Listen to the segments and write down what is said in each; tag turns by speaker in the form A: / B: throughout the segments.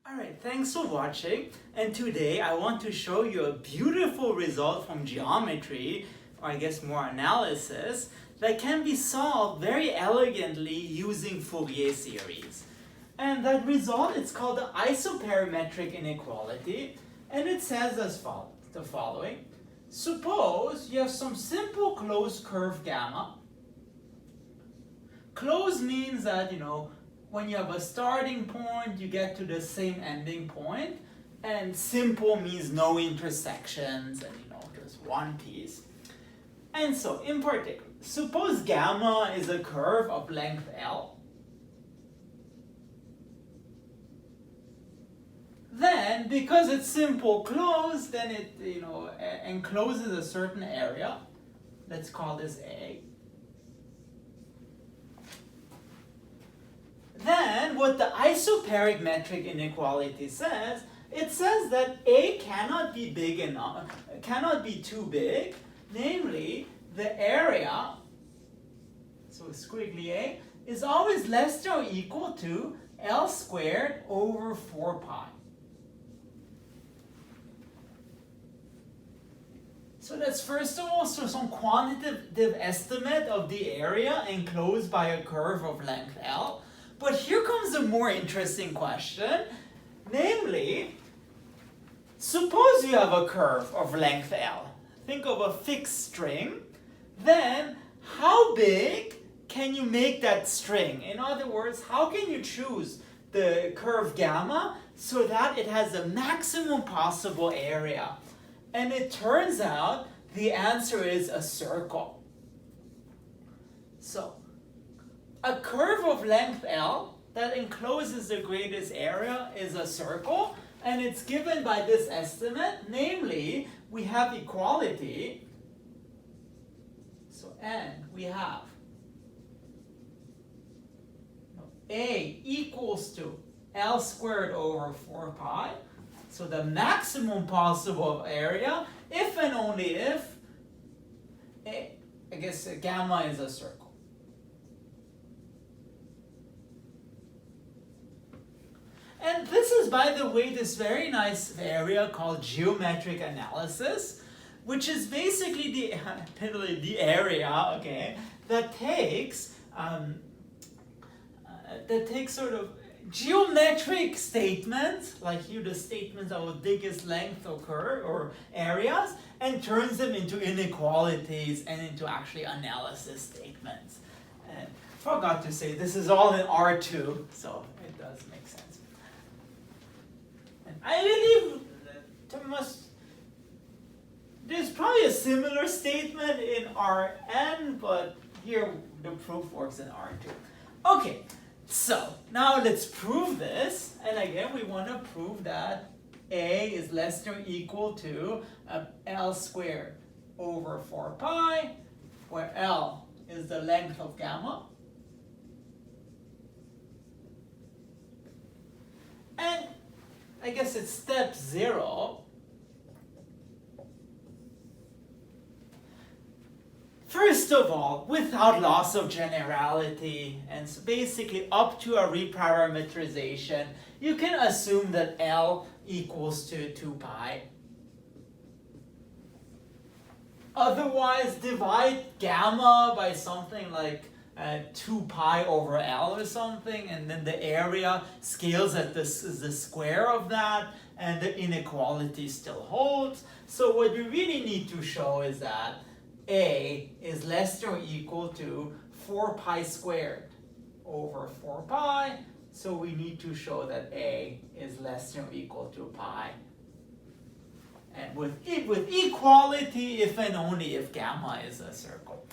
A: Alright, thanks for watching, and today I want to show you a beautiful result from geometry, or I guess more analysis, that can be solved very elegantly using Fourier series. And that result is called the isoperimetric inequality, and it says as the following. Suppose you have some simple closed curve gamma. Closed means that, when you have a starting point, you get to the same ending point, and simple means no intersections, and just one piece. And so, in particular, suppose gamma is a curve of length L. Then, because it's simple closed, then it encloses a certain area. Let's call this A. Then, what the isoperimetric inequality says, it says that A cannot be big enough, cannot be too big, namely the area, so squiggly A, is always less than or equal to L squared over 4 pi. So that's first of all some quantitative estimate of the area enclosed by a curve of length L. But here comes a more interesting question, namely, suppose you have a curve of length L. Think of a fixed string. Then, how big can you make that string? In other words, how can you choose the curve gamma so that it has the maximum possible area? And it turns out the answer is a circle. So, a curve of length L that encloses the greatest area is a circle, and it's given by this estimate, namely, we have equality. So, and we have A equals to L squared over 4 pi. So the maximum possible area, if and only if, gamma is a circle. And this is, by the way, this very nice area called geometric analysis, which is basically the area, that takes sort of geometric statements, like here the statements of the biggest length or curve or areas, and turns them into inequalities and into actually analysis statements. And forgot to say, this is all in R2, so it does make sense. And I believe there's probably a similar statement in Rn, but here the proof works in R2. Okay. So, now let's prove this, and again we want to prove that A is less than or equal to L squared over 4 pi, where L is the length of gamma. And I guess it's step 0. First of all, without loss of generality, and so basically up to a reparametrization, you can assume that L equals to 2 pi. Otherwise, divide gamma by something like 2 pi over L or something, and then the area scales at the square of that, and the inequality still holds. So what we really need to show is that A is less than or equal to 4 pi squared over 4 pi. So we need to show that A is less than or equal to pi. And with equality, if and only if gamma is a circle.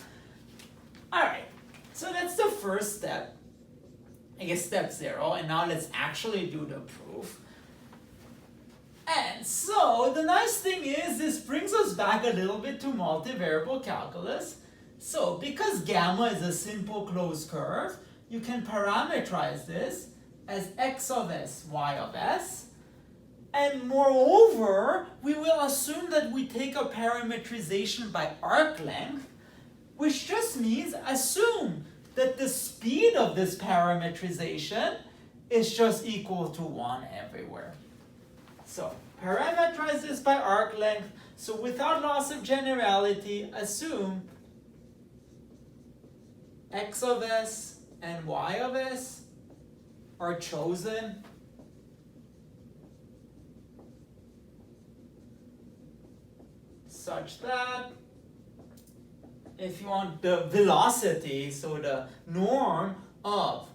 A: Alright, so that's the first step. I guess step 0. And now let's actually do the proof. And so, the nice thing is, this brings us back a little bit to multivariable calculus. So, because gamma is a simple closed curve, you can parameterize this as x of s, y of s. And moreover, we will assume that we take a parametrization by arc length, which just means assume that the speed of this parametrization is just equal to 1 everywhere. So parameterize this by arc length. So without loss of generality, assume x of s and y of s are chosen such that if you want the velocity, so the norm of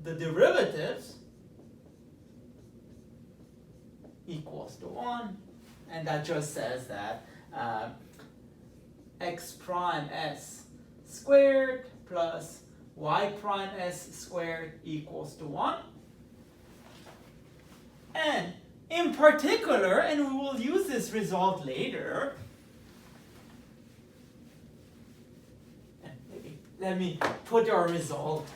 A: the derivatives equals to 1, and that just says that x prime s squared plus y prime s squared equals to 1. And in particular, and we will use this result later, and maybe let me put our result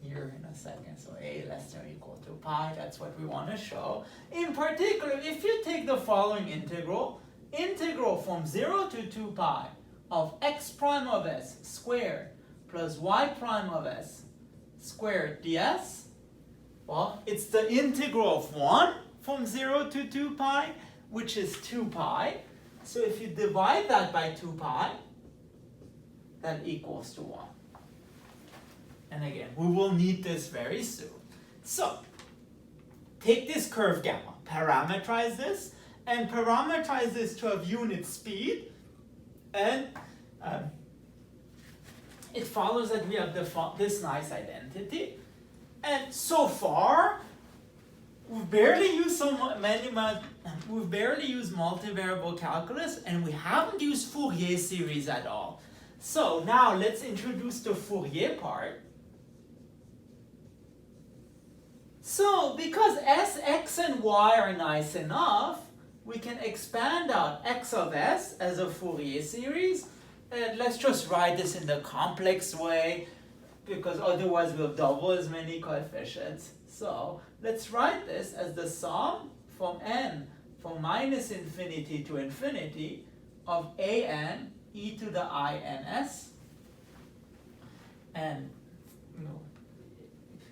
A: here in a second. So a less than or equal to pi, that's what we want to show. In particular, if you take the following integral from 0 to 2 pi of x prime of s squared plus y prime of s squared ds, well, it's the integral of 1 from 0 to 2 pi, which is 2 pi. So if you divide that by 2 pi, that equals to 1. And again, we will need this very soon. So, take this curve gamma, parameterize this, and parameterize this to have unit speed, and it follows that we have this nice identity. And so far, we've barely used multivariable calculus, and we haven't used Fourier series at all. So now let's introduce the Fourier part. So because s, x, and y are nice enough, we can expand out x of s as a Fourier series. And let's just write this in the complex way, because otherwise we'll double as many coefficients. So let's write this as the sum from n from minus infinity to infinity of an e to the ins. And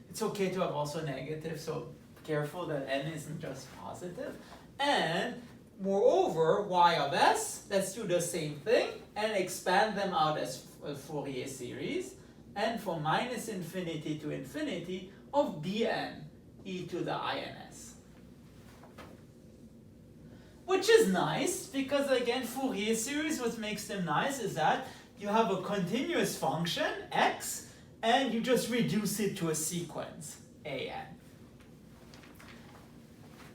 A: it's okay to have also negative, so careful that n isn't just positive. And moreover, y of s, let's do the same thing and expand them out as a Fourier series. And from minus infinity to infinity of bn e to the ins. Which is nice, because again, Fourier series, what makes them nice is that you have a continuous function, x, and you just reduce it to a sequence, an.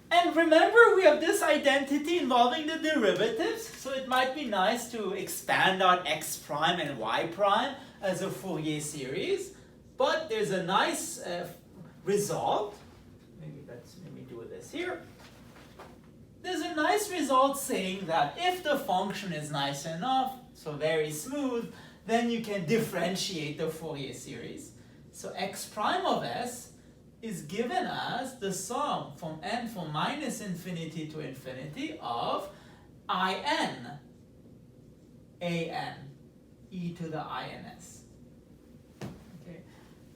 A: And remember, we have this identity involving the derivatives, so it might be nice to expand out x prime and y prime as a Fourier series. But there's a nice result. Maybe do this here. There's a nice result saying that if the function is nice enough, so very smooth, then you can differentiate the Fourier series. So x prime of s is given as the sum from n from minus infinity to infinity of an e to the ins. Okay.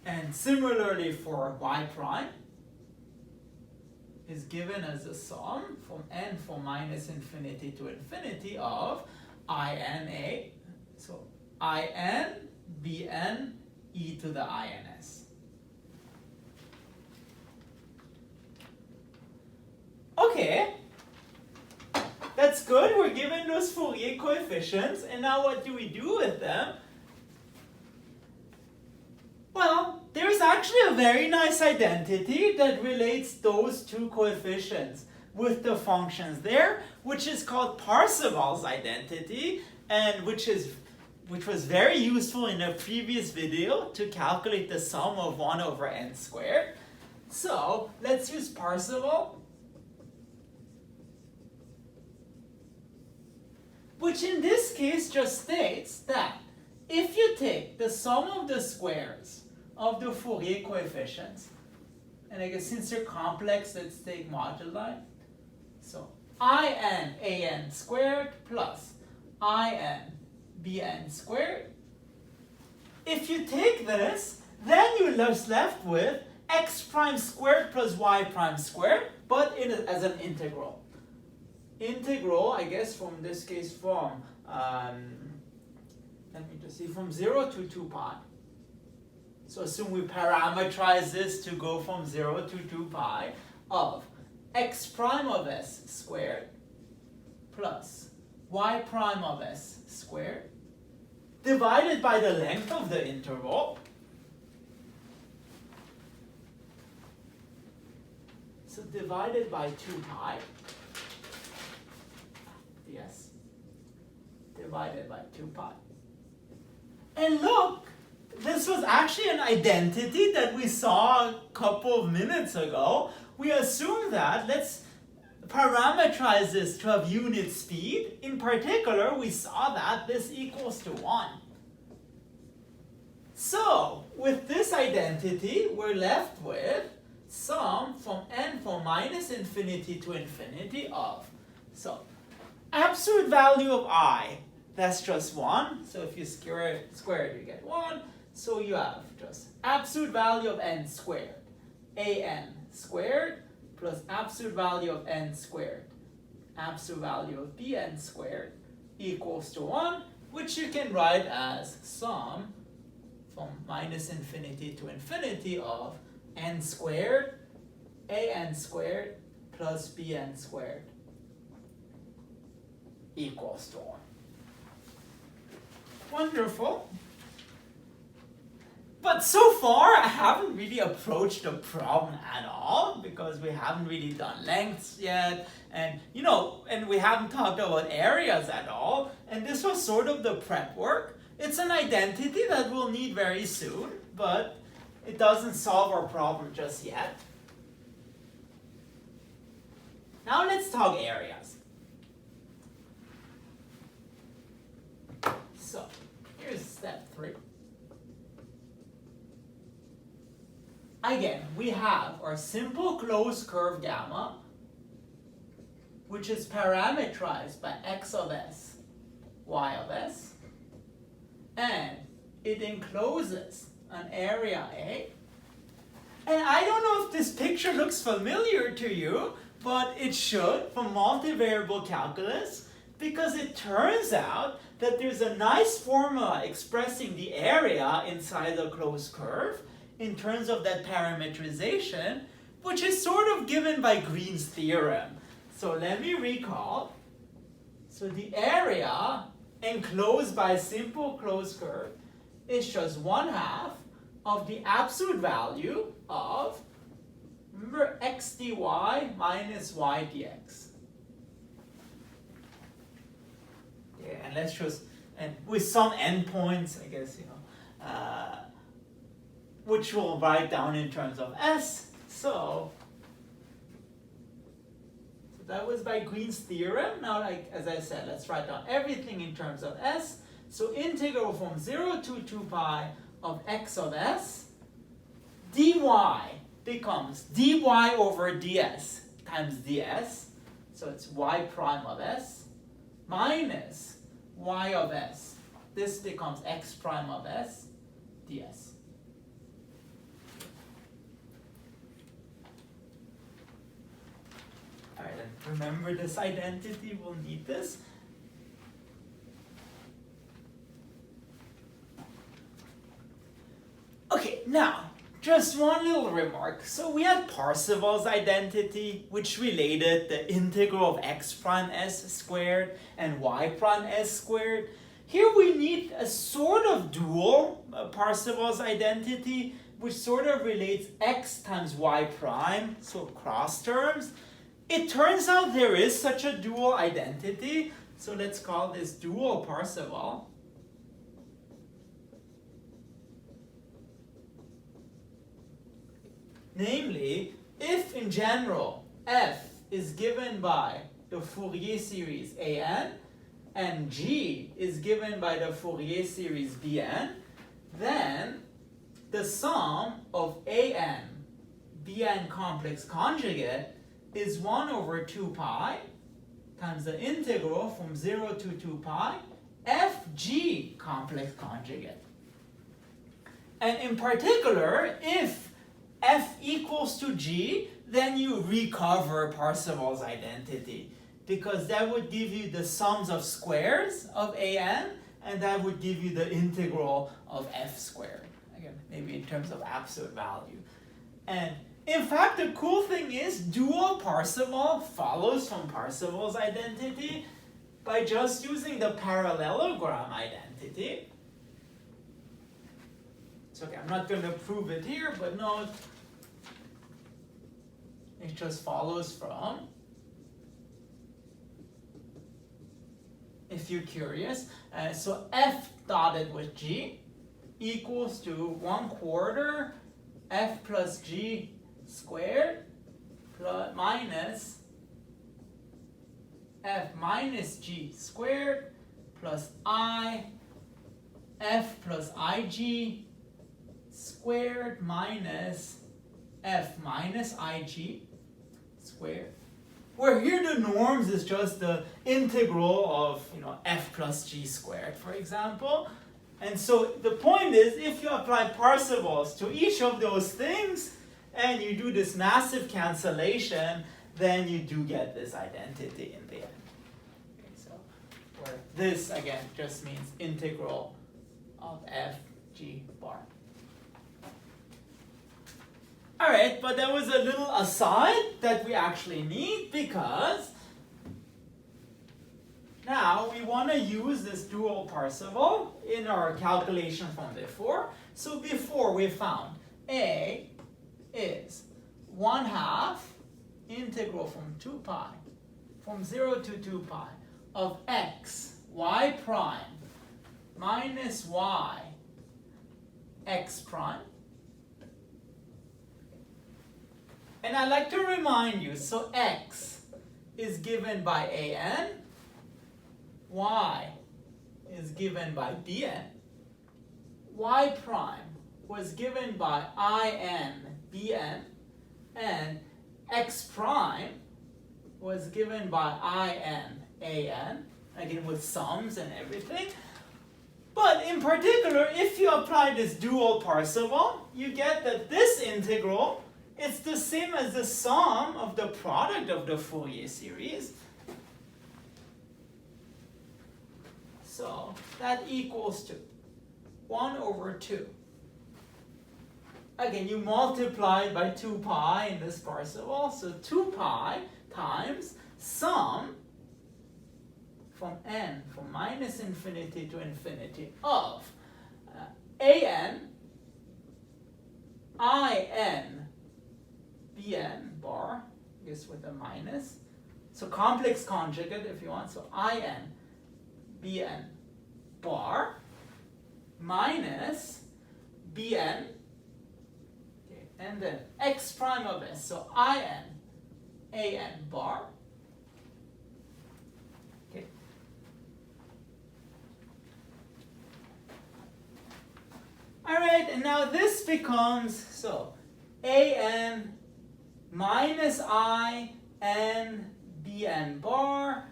A: And similarly for y prime is given as the sum from n from minus infinity to infinity of ina, so in bn e to the ins. Okay, that's good. We're given those Fourier coefficients, and now what do we do with them? Well, there's actually a very nice identity that relates those two coefficients with the functions there, which is called Parseval's identity, and which was very useful in a previous video to calculate the sum of 1 over n squared. So let's use Parseval, which in this case just states that if you take the sum of the squares of the Fourier coefficients, and I guess since they're complex, let's take moduli. So an squared plus bn squared. If you take this, then you're just left with x prime squared plus y prime squared, but as an integral. Integral, I guess, from this case, from, let me just see, from 0 to 2 pi. So assume we parameterize this to go from 0 to 2 pi of x prime of s squared plus y prime of s squared divided by the length of the interval. So divided by 2 pi ds divided by 2 pi. And look, this was actually an identity that we saw a couple of minutes ago. We assume that, let's parameterize this to have unit speed. In particular, we saw that this equals to 1. So, with this identity, we're left with sum from n from minus infinity to infinity of, so absolute value of I, that's just 1. So if you square it, you get 1. So you have just absolute value of n squared, an squared, plus absolute value of n squared, absolute value of bn squared, equals to 1, which you can write as sum from minus infinity to infinity of n squared, an squared, plus bn squared, equals to 1. Wonderful. But so far, I haven't really approached the problem at all because we haven't really done lengths yet, and and we haven't talked about areas at all. And this was sort of the prep work. It's an identity that we'll need very soon, but it doesn't solve our problem just yet. Now let's talk areas. So here's step 3. Again, we have our simple closed curve gamma, which is parameterized by x of s, y of s, and it encloses an area A. And I don't know if this picture looks familiar to you, but it should from multivariable calculus, because it turns out that there's a nice formula expressing the area inside the closed curve in terms of that parametrization, which is sort of given by Green's theorem. So let me recall. So the area enclosed by a simple closed curve is just 1/2 of the absolute value of, remember, x dy minus y dx. Yeah, and let's just, and with some endpoints, I guess, which we'll write down in terms of s. So that was by Green's theorem. Now, like as I said, let's write down everything in terms of s. So integral from 0 to 2 pi of x of s, dy becomes dy over ds times ds. So it's y prime of s minus y of s. This becomes x prime of s ds. All right, and remember this identity, we'll need this. Okay, now, just one little remark. So we had Parseval's identity, which related the integral of x prime s squared and y prime s squared. Here we need a sort of dual Parseval's identity, which sort of relates x times y prime, so cross terms. It turns out there is such a dual identity, so let's call this dual Parseval. Namely, if in general f is given by the Fourier series an and g is given by the Fourier series bn, then the sum of an bn complex conjugate is 1 over 2 pi times the integral from 0 to 2 pi fg complex conjugate. And in particular, if f equals to g, then you recover Parseval's identity, because that would give you the sums of squares of an, and that would give you the integral of f squared. Again, maybe in terms of absolute value. And in fact, the cool thing is dual Parseval follows from Parseval's identity by just using the parallelogram identity. It's okay, I'm not going to prove it here, but note it just follows from, if you're curious. So f dotted with g equals to 1/4 f plus g squared plus minus f minus g squared plus I f plus ig squared minus f minus ig squared. Where here the norms is just the integral of f plus g squared, for example. And so the point is, if you apply Parsevals to each of those things and you do this massive cancellation, then you do get this identity in the end. Okay, so where this again just means integral of f g bar. Alright, but there was a little aside that we actually need, because now we want to use this dual Parseval in our calculation from before. So before we found a is 1/2 integral from 2 pi, from 0 to 2 pi, of x y prime minus y x prime. And I'd like to remind you, so x is given by an, y is given by bn, y prime was given by in bn, and x prime was given by in an, again with sums and everything. But in particular, if you apply this dual Parseval, you get that this integral, it's the same as the sum of the product of the Fourier series. So that equals to 1/2. Again, you multiply by 2 pi in this Parseval, so 2 pi times sum from n, from minus infinity to infinity, of an, in, bn bar, I guess with a minus, so complex conjugate if you want, so in bn bar minus bn, okay, and then x prime of s, so in an bar. Okay. All right, and now this becomes, so an minus I n bn bar,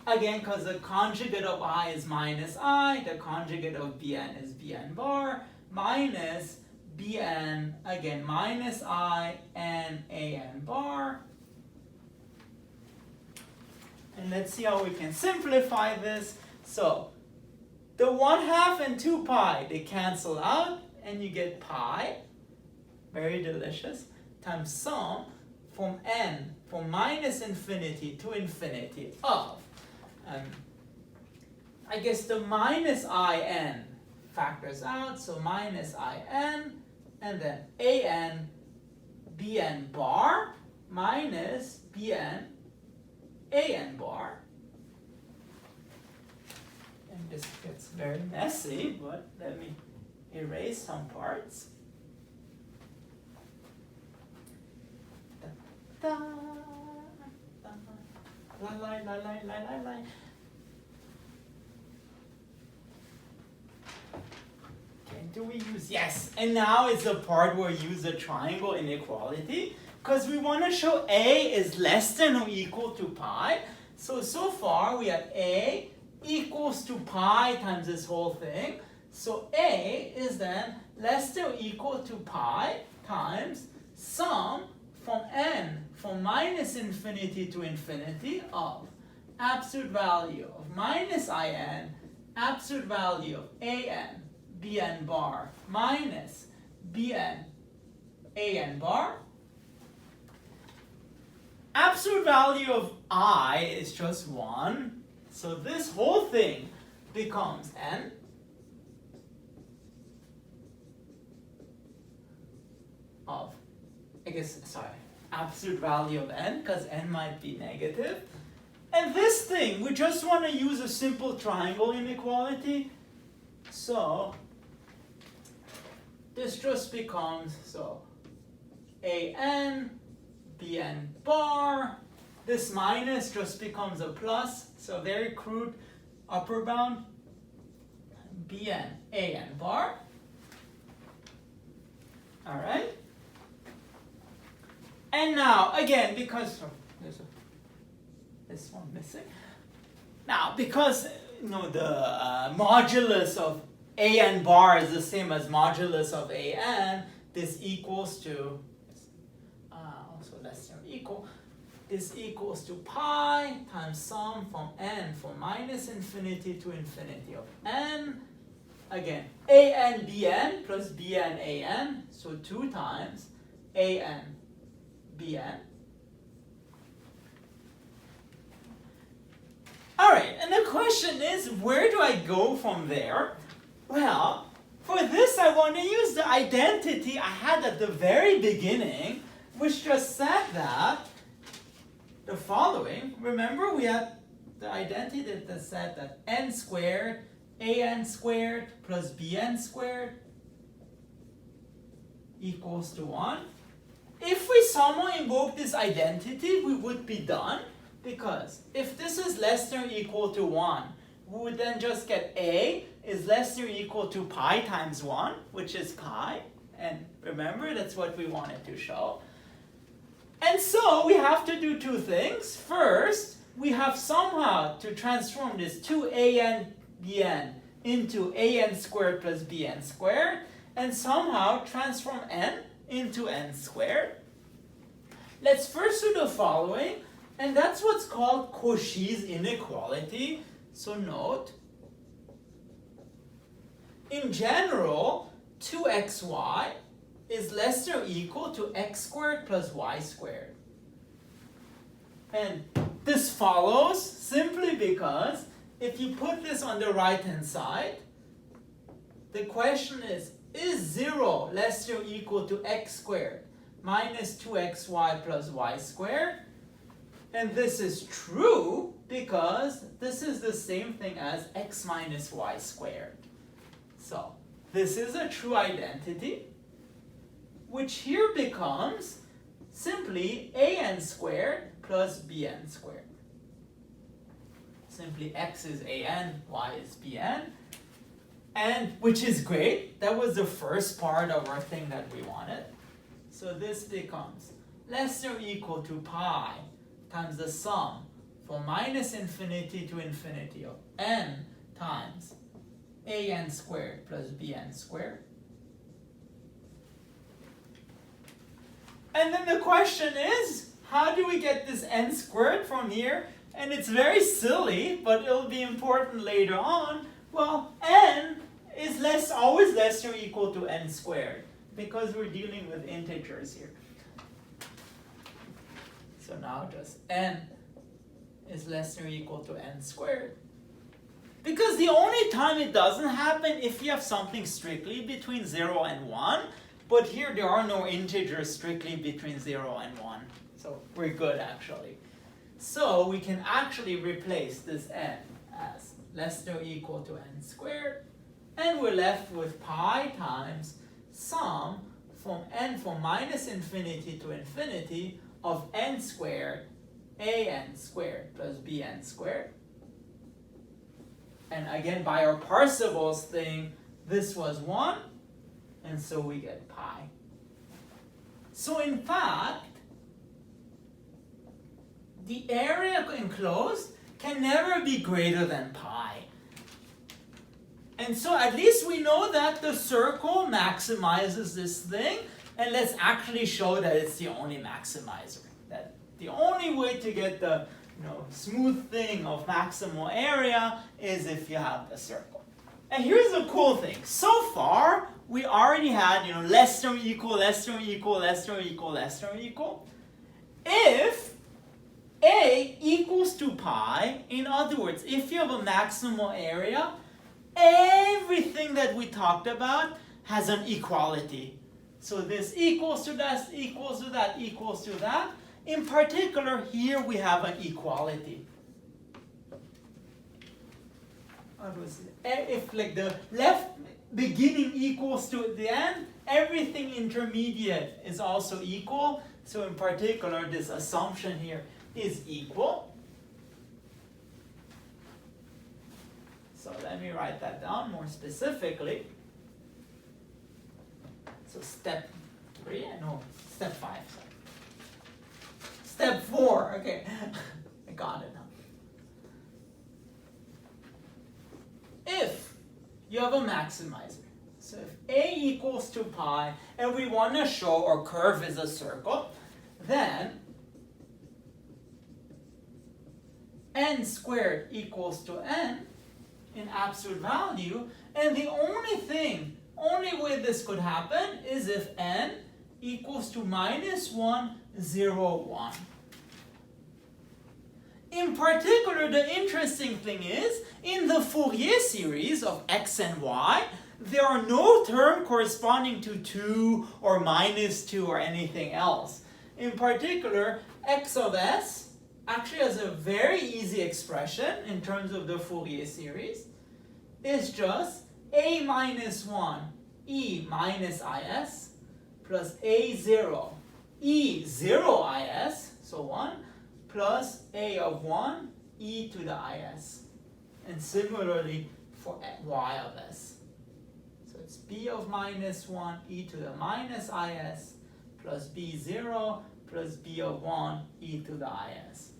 A: again because the conjugate of I is minus I, the conjugate of bn is bn bar, minus bn, again minus I n an bar. And let's see how we can simplify this. So the 1/2 and 2 pi, they cancel out, and you get pi, very delicious, times sum from n, from minus infinity to infinity of, I guess the minus in factors out, so minus in, and then an bn bar minus bn an bar. And this gets very messy, but let me erase some parts. Da, da, la, la, la, la, la, la, la. Okay, do we use, yes, and now it's the part where we use the triangle inequality, because we want to show a is less than or equal to pi. So far we have a equals to pi times this whole thing. So a is then less than or equal to pi times sum from n from minus infinity to infinity of absolute value of minus in, absolute value of an, bn bar, minus bn, an bar. Absolute value of I is just 1, so this whole thing becomes n. Of, absolute value of n, because n might be negative. And this thing, we just want to use a simple triangle inequality. So this just becomes, an, bn bar, this minus just becomes a plus, so very crude upper bound, bn, an bar. All right? And now, again, because there's this one missing. Now, because the modulus of an bar is the same as modulus of an, this equals to, also less than or equal, this equals to pi times sum from n from minus infinity to infinity of n. Again, an bn plus bn an, so 2 times an bn. All right, and the question is, where do I go from there? Well, for this I want to use the identity I had at the very beginning, which just said that the following. Remember, we had the identity that said that n squared, an squared plus bn squared equals to 1. If we somehow invoke this identity, we would be done. Because if this is less than or equal to 1, we would then just get a is less than or equal to pi times 1, which is pi. And remember, that's what we wanted to show. And so we have to do 2 things. First, we have somehow to transform this 2an bn into an squared plus bn squared, and somehow transform n into n squared. Let's first do the following. And that's what's called Cauchy's inequality. So note, in general, 2xy is less than or equal to x squared plus y squared. And this follows simply because if you put this on the right-hand side, the question is 0 less than or equal to x squared minus 2xy plus y squared? And this is true because this is the same thing as x minus y squared. So this is a true identity, which here becomes simply an squared plus bn squared. Simply x is an, y is bn, and which is great. That was the first part of our thing that we wanted. So this becomes less than or equal to pi times the sum from minus infinity to infinity of n times an squared plus bn squared. And then the question is, how do we get this n squared from here? And it's very silly, but it'll be important later on. Well, n is always less than or equal to n squared, because we're dealing with integers here. So now just n is less than or equal to n squared. Because the only time it doesn't happen if you have something strictly between 0 and 1, but here there are no integers strictly between 0 and 1. So we're good actually. So we can actually replace this n as less than or equal to n squared, and we're left with pi times sum from n from minus infinity to infinity of n squared, an squared plus bn squared. And again, by our Parsifal's thing, this was 1, and so we get pi. So in fact, the area enclosed can never be greater than pi. And so at least we know that the circle maximizes this thing, and let's actually show that it's the only maximizer. That the only way to get the smooth thing of maximal area is if you have the circle. And here's the cool thing. So far, we already had less than or equal, less than or equal, less than or equal, less than or equal. If A equals to pi, in other words, if you have a maximal area, everything that we talked about has an equality. So this equals to that, equals to that, equals to that. In particular, here we have an equality. If like the left beginning equals to the end, everything intermediate is also equal. So in particular, this assumption here is equal. So let me write that down more specifically. So step 5, sorry. Step 4, okay. I got it now. If you have a maximizer, so if A equals to pi, and we want to show our curve is a circle, then n squared equals to n in absolute value, and the only way this could happen is if n equals to -1, 0, 1. In particular, the interesting thing is, in the Fourier series of x and y, there are no term corresponding to 2 or -2 or anything else. In particular, x of s actually has a very easy expression in terms of the Fourier series. It's just a minus 1 e minus is plus a0 e 0 is, so 1, plus a of 1 e to the is. And similarly for y of s. So it's b of minus 1 e to the minus is plus b0 plus b of 1 e to the is.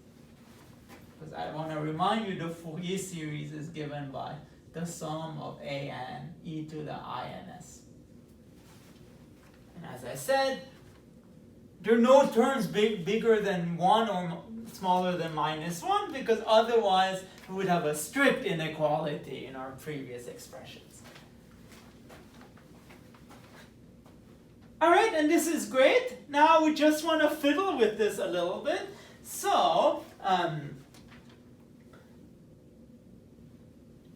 A: Because I want to remind you the Fourier series is given by the sum of an e to the ins. And as I said, there are no terms bigger than 1 or smaller than -1, because otherwise we would have a strict inequality in our previous expressions. Alright, and this is great. Now we just want to fiddle with this a little bit. So,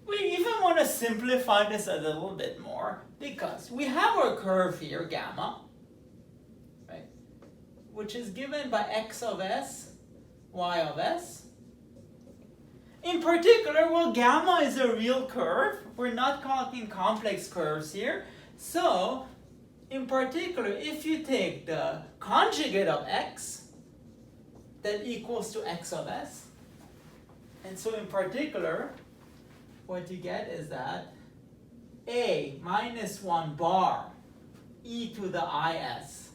A: we even want to simplify this a little bit more, because we have our curve here, gamma, right, which is given by x of s, y of s. In particular, well, gamma is a real curve. We're not talking complex curves here. So, in particular, if you take the conjugate of x, that equals to x of s. And so in particular, what you get is that a minus 1 bar e to the is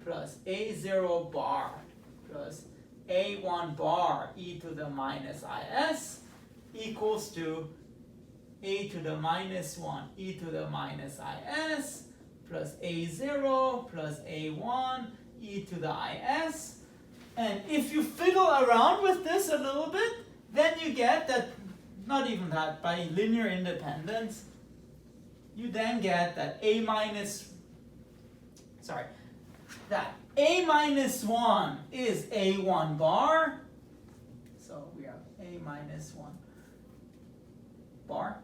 A: plus a0 bar plus a1 bar e to the minus is equals to a to the minus 1 e to the minus is plus a0 plus a1 e to the is. And if you fiddle around with this a little bit, then you get that, not even that, by linear independence, you then get that a minus 1 is a1 bar. So we have a minus 1 bar.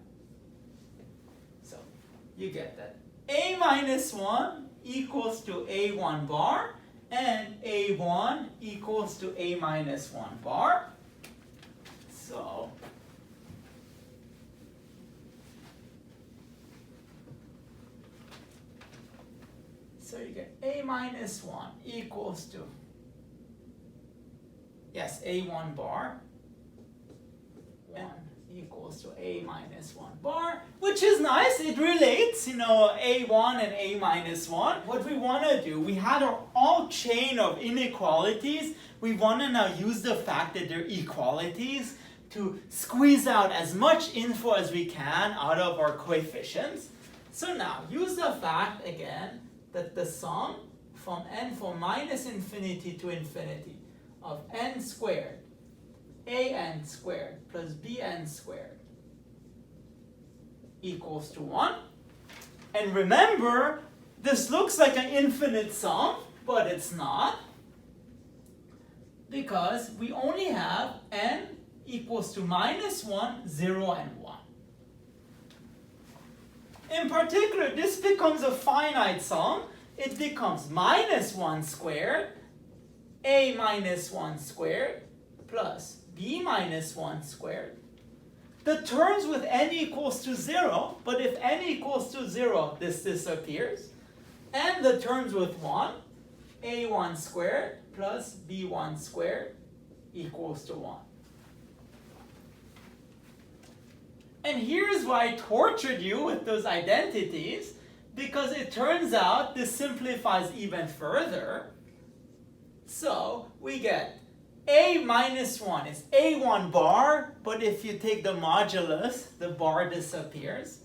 A: So you get that a minus 1 equals to a1 bar, and a1 equals to a minus 1 bar. So you get a minus 1 equals to, yes, a1 bar, 1 equals to a minus 1 bar, which is nice. It relates, a1 and a minus 1. What we want to do, we had our all chain of inequalities. We want to now use the fact that they're equalities to squeeze out as much info as we can out of our coefficients. So now, use the fact again that the sum from minus infinity to infinity of n squared, an squared plus bn squared equals to 1. And remember, this looks like an infinite sum, but it's not, because we only have n equals to minus 1, 0, and 1. In particular, this becomes a finite sum. It becomes minus 1 squared, a minus 1 squared, plus b minus 1 squared. The terms with n equals to 0, but if n equals to 0, this disappears. And the terms with 1, a1 squared plus b1 squared equals to 1. And here's why I tortured you with those identities, because it turns out this simplifies even further. So we get a minus 1 is a1 bar, but if you take the modulus, the bar disappears.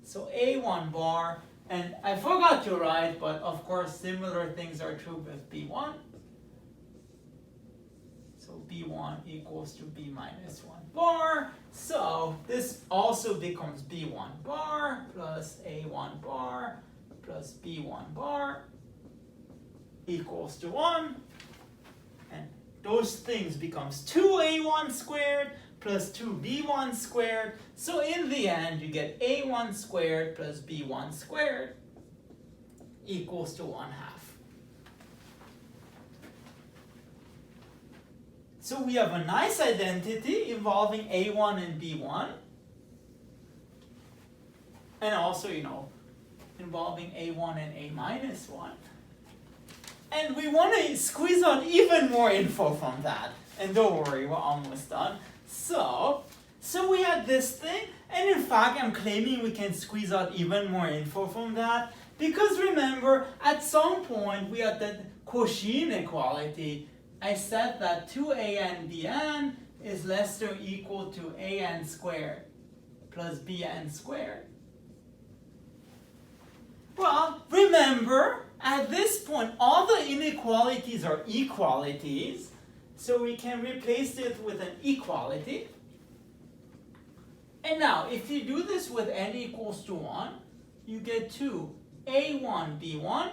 A: So a1 bar, and I forgot to write, but of course similar things are true with b1. So b1 equals to b minus 1 bar. So this also becomes b1 bar plus a1 bar plus b1 bar equals to 1. And those things becomes 2a1 squared plus 2b1 squared. So in the end, you get a1 squared plus b1 squared equals to 1/2. So we have a nice identity involving a1 and b1. And also, involving a1 and a minus 1. And we want to squeeze out even more info from that. And don't worry, we're almost done. So we had this thing, and in fact, I'm claiming we can squeeze out even more info from that. Because remember, at some point, we had the Cauchy inequality. I said that 2an bn is less than or equal to an squared plus bn squared. Well, remember, at this point, all the inequalities are equalities, so we can replace it with an equality. And now, if you do this with n equals to 1, you get 2a1 b1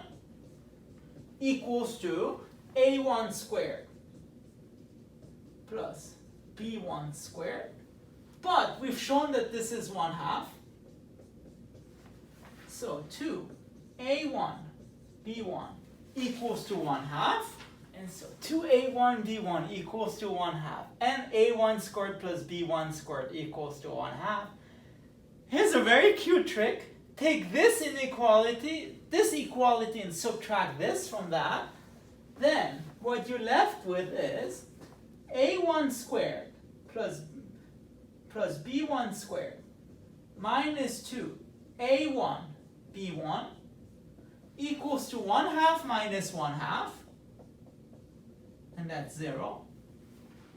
A: equals to a1 squared plus b1 squared. But we've shown that this is 1/2. So 2a1 b1 equals to 1/2. And so 2a1 b1 equals to 1/2. And a1 squared plus b1 squared equals to 1/2. Here's a very cute trick. Take this inequality, this equality, and subtract this from that. Then what you're left with is a1 squared plus b1 squared minus 2a1 b1 equals to 1/2 minus 1/2. And that's 0.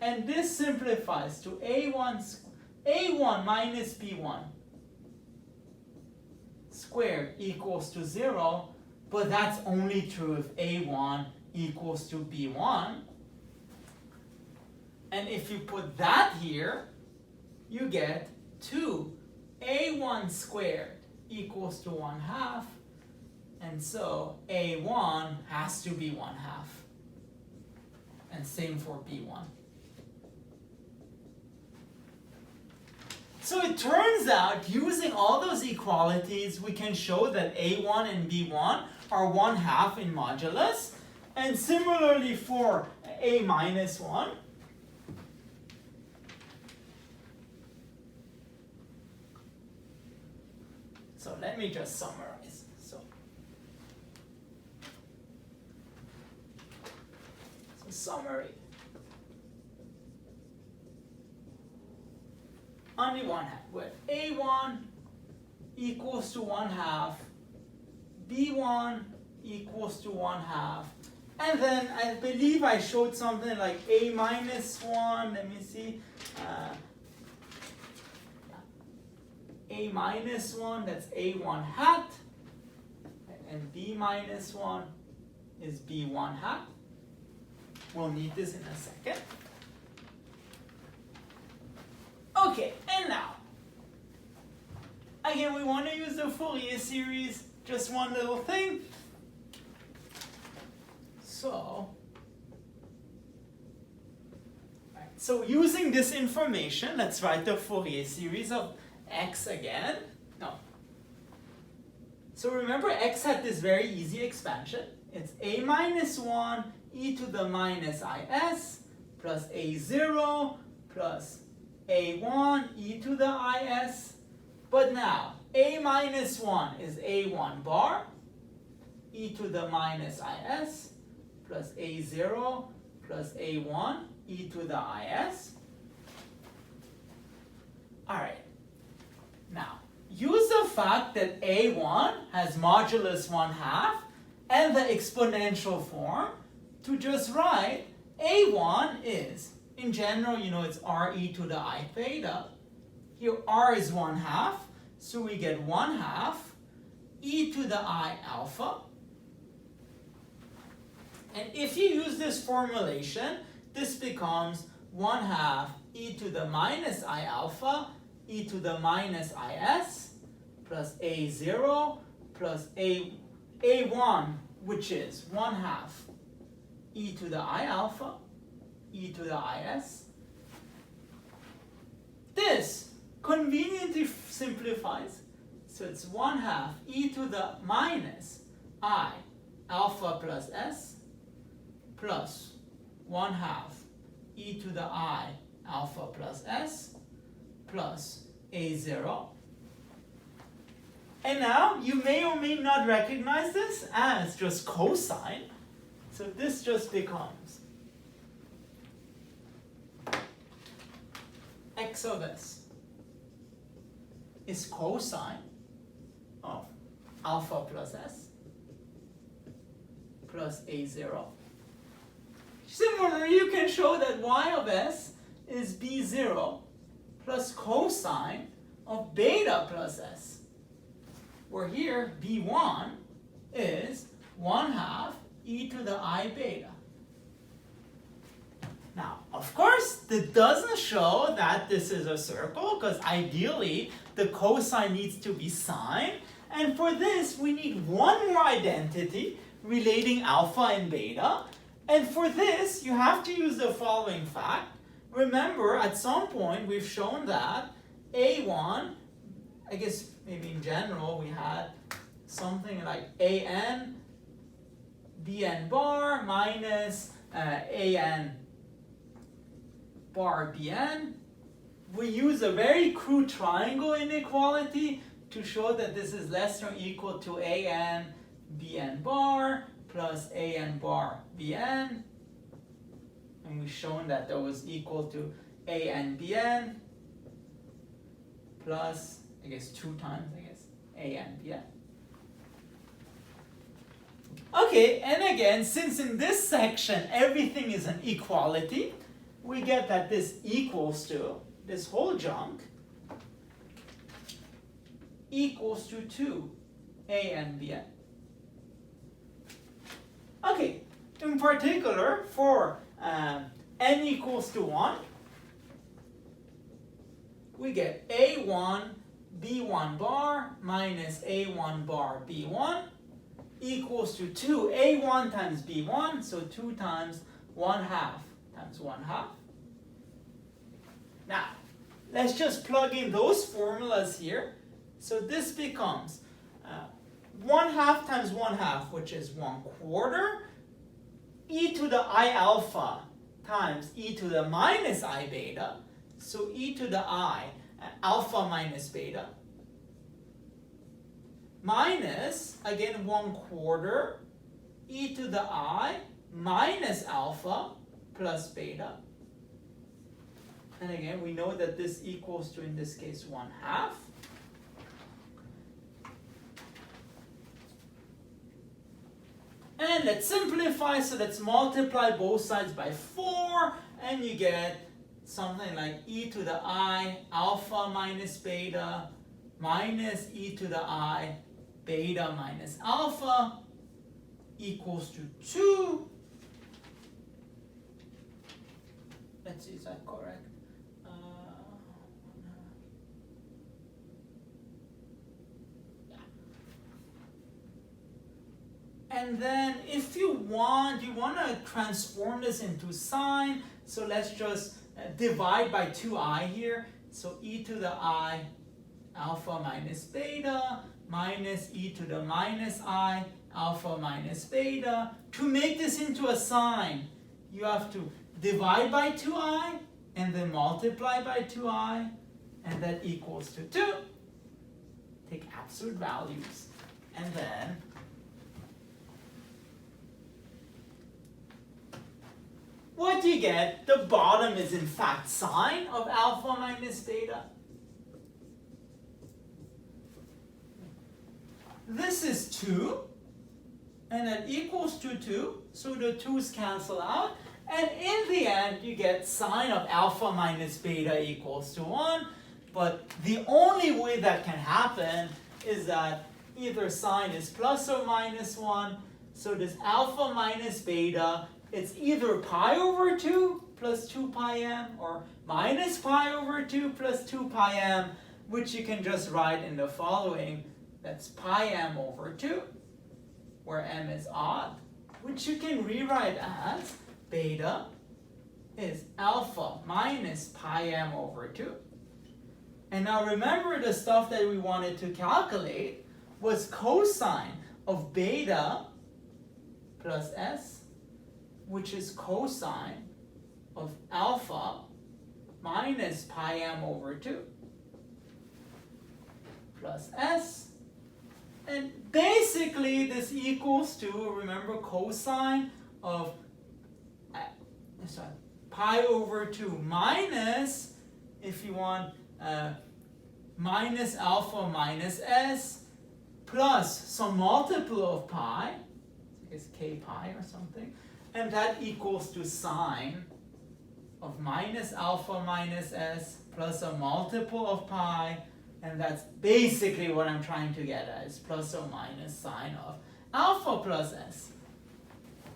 A: And this simplifies to a1 minus b1 squared equals to 0, but that's only true if a1 equals to b1. And if you put that here, you get 2a1 squared equals to 1/2, and so a1 has to be 1/2. And same for b1. So it turns out, using all those equalities, we can show that a1 and b1 are 1/2 in modulus. And similarly for a minus 1. So let me just summarize. So summary. On the one hand, with a1 equals to 1/2, b1 equals to 1/2, and then I believe I showed something like a minus 1, let me see, a minus 1, that's a1 hat, and b minus 1 is b1 hat. We'll need this in a second. Okay, and now, again, we want to use the Fourier series, just one little thing. So using this information, let's write the Fourier series of x again. No. So remember, x had this very easy expansion. It's a minus 1 e to the minus is plus a0 plus a1 e to the is. But now, a minus 1 is a1 bar e to the minus is plus a0 plus a1 e to the is. All right. Now, use the fact that a1 has modulus 1/2 and the exponential form to just write a1 is, in general, you know, it's r e to the I theta. Here r is 1/2, so we get 1/2 e to the I alpha. And if you use this formulation, this becomes 1/2 e to the minus I alpha e to the minus is plus a0 plus a1, which is 1/2 e to the I alpha e to the is. This conveniently simplifies, so it's 1/2 e to the minus I alpha plus s plus 1/2 e to the I alpha plus s plus a0. And now you may or may not recognize this as just cosine. So this just becomes x of s is cosine of alpha plus s plus a0. Similarly, you can show that y of s is b0 plus cosine of beta plus s, where here b1 is 1/2 e to the I beta. Now, of course, that doesn't show that this is a circle, because ideally the cosine needs to be sine, and for this we need one more identity relating alpha and beta, and for this you have to use the following fact. Remember, at some point we've shown that a1, I guess maybe in general we had something like an bn bar minus an bar bn. We use a very crude triangle inequality to show that this is less than or equal to an bn bar plus an bar bn. And we've shown that that was equal to an bn plus, I guess, 2 times, an bn. Okay, and again, since in this section everything is an equality, we get that this equals to, this whole junk equals to 2 an bn. Okay, in particular, for n equals to 1, we get a1 b1 bar minus a1 bar b1 equals to 2 a1 times b1, so 2 times 1/2 times 1/2. Now, let's just plug in those formulas here. So this becomes 1/2 times 1/2, which is 1/4, e to the I alpha times e to the minus I beta, so e to the I alpha minus beta, minus, again, 1/4 e to the I minus alpha plus beta. And again, we know that this equals to, in this case, 1/2. And let's simplify, so let's multiply both sides by 4, and you get something like e to the I alpha minus beta minus e to the I beta minus alpha equals to 2. Let's see, is that correct? And then if you want to transform this into sine. So let's just divide by 2i here. So e to the I alpha minus beta minus e to the minus I alpha minus beta. To make this into a sine, you have to divide by 2i and then multiply by 2i, and that equals to 2. Take absolute values, and then what do you get? The bottom is in fact sine of alpha minus beta. This is 2, and that equals to 2, so the 2's cancel out, and in the end you get sine of alpha minus beta equals to 1, but the only way that can happen is that either sine is plus or minus 1, so this alpha minus beta, it's either pi over 2 plus 2 pi m or minus pi over 2 plus 2 pi m, which you can just write in the following. That's pi m over 2, where m is odd, which you can rewrite as beta is alpha minus pi m over 2. And now remember, the stuff that we wanted to calculate was cosine of beta plus s, which is cosine of alpha minus pi m over 2 plus s. And basically this equals to, remember, cosine of pi over 2 minus, if you want, minus alpha minus s plus some multiple of pi, I guess k pi or something, and that equals to sine of minus alpha minus s plus a multiple of pi, and that's basically what I'm trying to get at, is plus or minus sine of alpha plus s.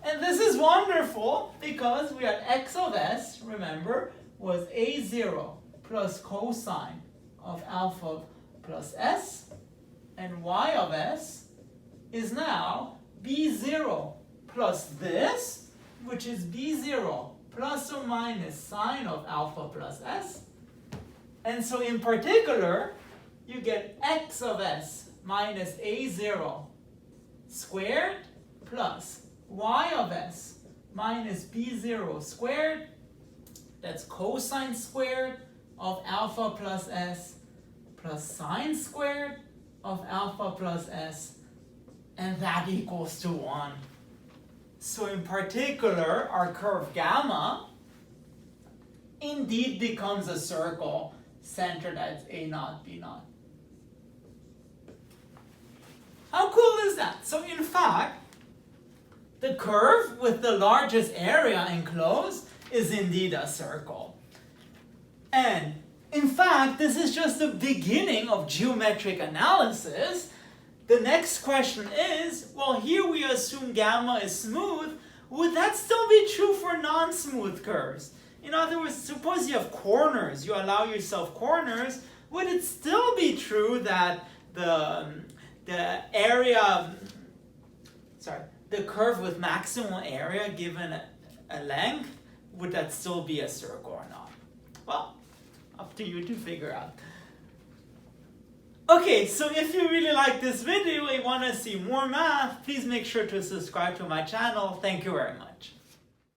A: And this is wonderful because we had x of s, remember, was a0 plus cosine of alpha plus s, and y of s is now b0 plus this, which is b0 plus or minus sine of alpha plus s. And so in particular, you get x of s minus a0 squared plus y of s minus b0 squared. That's cosine squared of alpha plus s plus sine squared of alpha plus s, and that equals to 1. So in particular, our curve gamma indeed becomes a circle centered at a0, b0. How cool is that? So in fact, the curve with the largest area enclosed is indeed a circle. And in fact, this is just the beginning of geometric analysis. The next question is, well, here we assume gamma is smooth. Would that still be true for non-smooth curves? In other words, suppose you have corners, you allow yourself corners, would it still be true that the curve with maximal area given a length, would that still be a circle or not? Well, up to you to figure out. Okay, so if you really like this video and want to see more math, please make sure to subscribe to my channel. Thank you very much.